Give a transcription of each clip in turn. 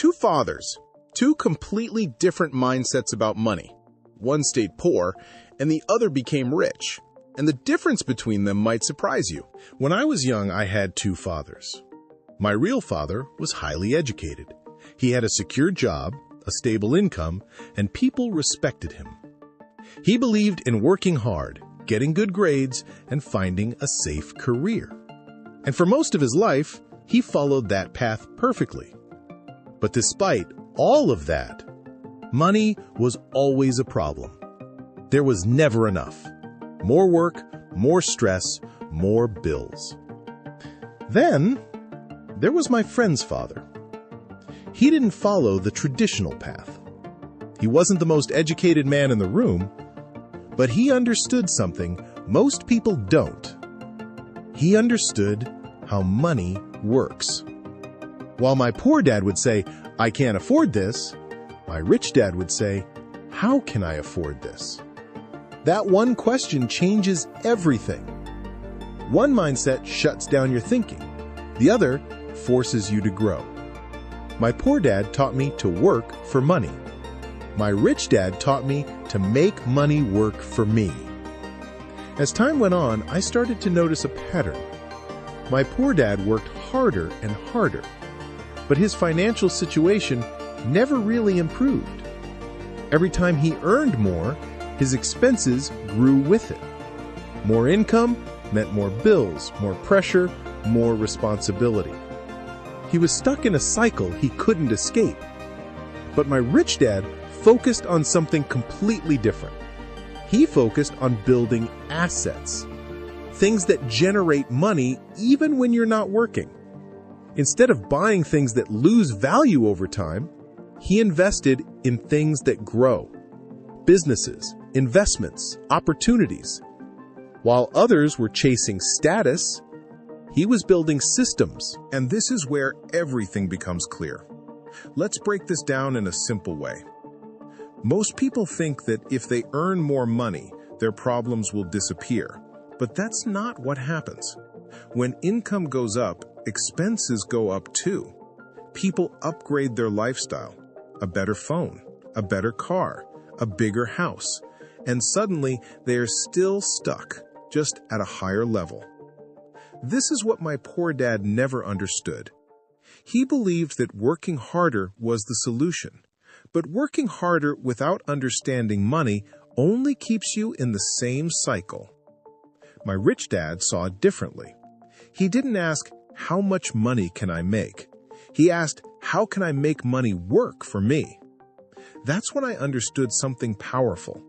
two fathers, two completely different mindsets about money. One stayed poor, and the other became rich. And the difference between them might surprise you. When I was young, I had two fathers. My real father was highly educated. He had a secure job, a stable income, and people respected him. He believed in working hard, getting good grades, and finding a safe career. And for most of his life, he followed that path perfectly. But despite all of that, money was always a problem. There was never enough. More work, more stress, more bills. Then, there was my friend's father. He didn't follow the traditional path. He wasn't the most educated man in the room, but he understood something most people don't. He understood how money works. While my poor dad would say, "I can't afford this," my rich dad would say, "How can I afford this?" That one question changes everything. One mindset shuts down your thinking. The other forces you to grow. My poor dad taught me to work for money. My rich dad taught me to make money work for me. As time went on, I started to notice a pattern. My poor dad worked harder and harder, but his financial situation never really improved. Every time he earned more, his expenses grew with it. More income meant more bills, more pressure, more responsibility. He was stuck in a cycle he couldn't escape. But my rich dad focused on something completely different. He focused on building assets, things that generate money even when you're not working. Instead of buying things that lose value over time, he invested in things that grow. Businesses, investments, opportunities. While others were chasing status, he was building systems. And this is where everything becomes clear. Let's break this down in a simple way. Most people think that if they earn more money, their problems will disappear. But that's not what happens. When income goes up, expenses go up too. People upgrade their lifestyle. A better phone, a better car, a bigger house. And suddenly, they are still stuck, just at a higher level. This is what my poor dad never understood. He believed that working harder was the solution. But working harder without understanding money only keeps you in the same cycle. My rich dad saw it differently. He didn't ask, "How much money can I make?" He asked, "How can I make money work for me?" That's when I understood something powerful.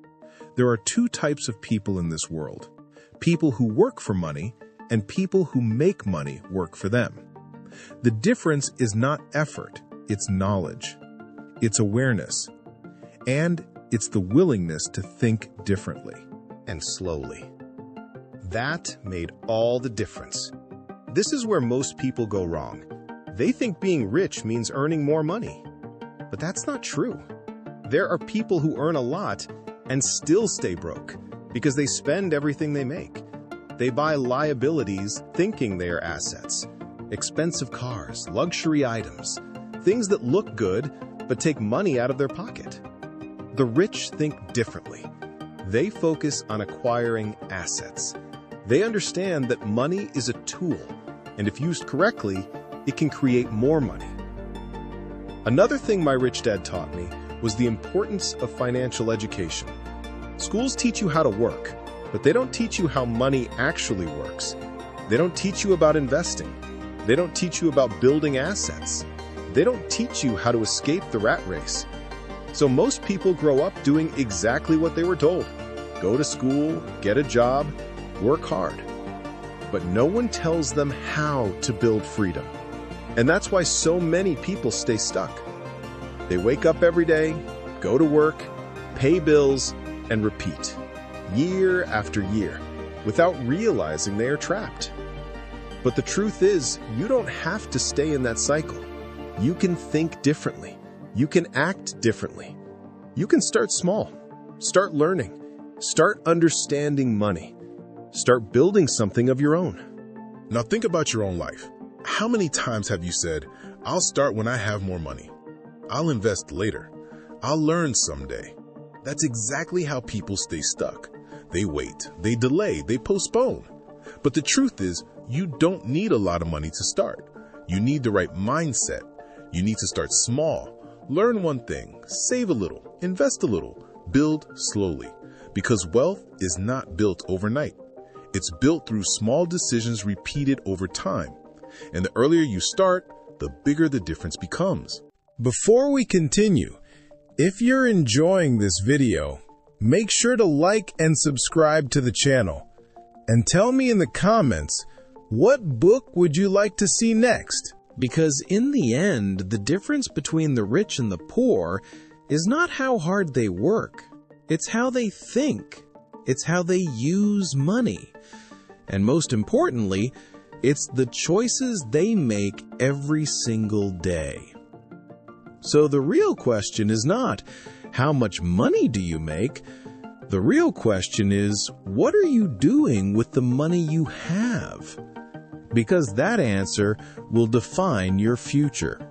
There are two types of people in this world: people who work for money and people who make money work for them. The difference is not effort, it's knowledge, it's awareness, and it's the willingness to think differently and slowly. That made all the difference. This is where most people go wrong. They think being rich means earning more money. But that's not true. There are people who earn a lot and still stay broke because they spend everything they make. They buy liabilities thinking they are assets. Expensive cars, luxury items, things that look good but take money out of their pocket. The rich think differently. They focus on acquiring assets. They understand that money is a tool, and if used correctly, it can create more money. Another thing my rich dad taught me was the importance of financial education. Schools teach you how to work, but they don't teach you how money actually works. They don't teach you about investing. They don't teach you about building assets. They don't teach you how to escape the rat race. So most people grow up doing exactly what they were told. Go to school, get a job, work hard. But no one tells them how to build freedom. And that's why so many people stay stuck. They wake up every day, go to work, pay bills, and repeat, year after year, without realizing they are trapped. But the truth is, you don't have to stay in that cycle. You can think differently. You can act differently. You can start small. Start learning. Start understanding money. Start building something of your own. Now think about your own life. How many times have you said, "I'll start when I have more money"? I'll invest later. I'll learn someday. That's exactly how people stay stuck. They wait, they delay, they postpone. But the truth is, you don't need a lot of money to start. You need the right mindset. You need to start small. Learn one thing, save a little, invest a little, build slowly. Because wealth is not built overnight. It's built through small decisions repeated over time. And the earlier you start, the bigger the difference becomes. Before we continue, if you're enjoying this video, make sure to like and subscribe to the channel. And tell me in the comments, what book would you like to see next? Because in the end, the difference between the rich and the poor is not how hard they work. It's how they think. It's how they use money. And most importantly, it's the choices they make every single day. So the real question is not, how much money do you make? The real question is, what are you doing with the money you have? Because that answer will define your future.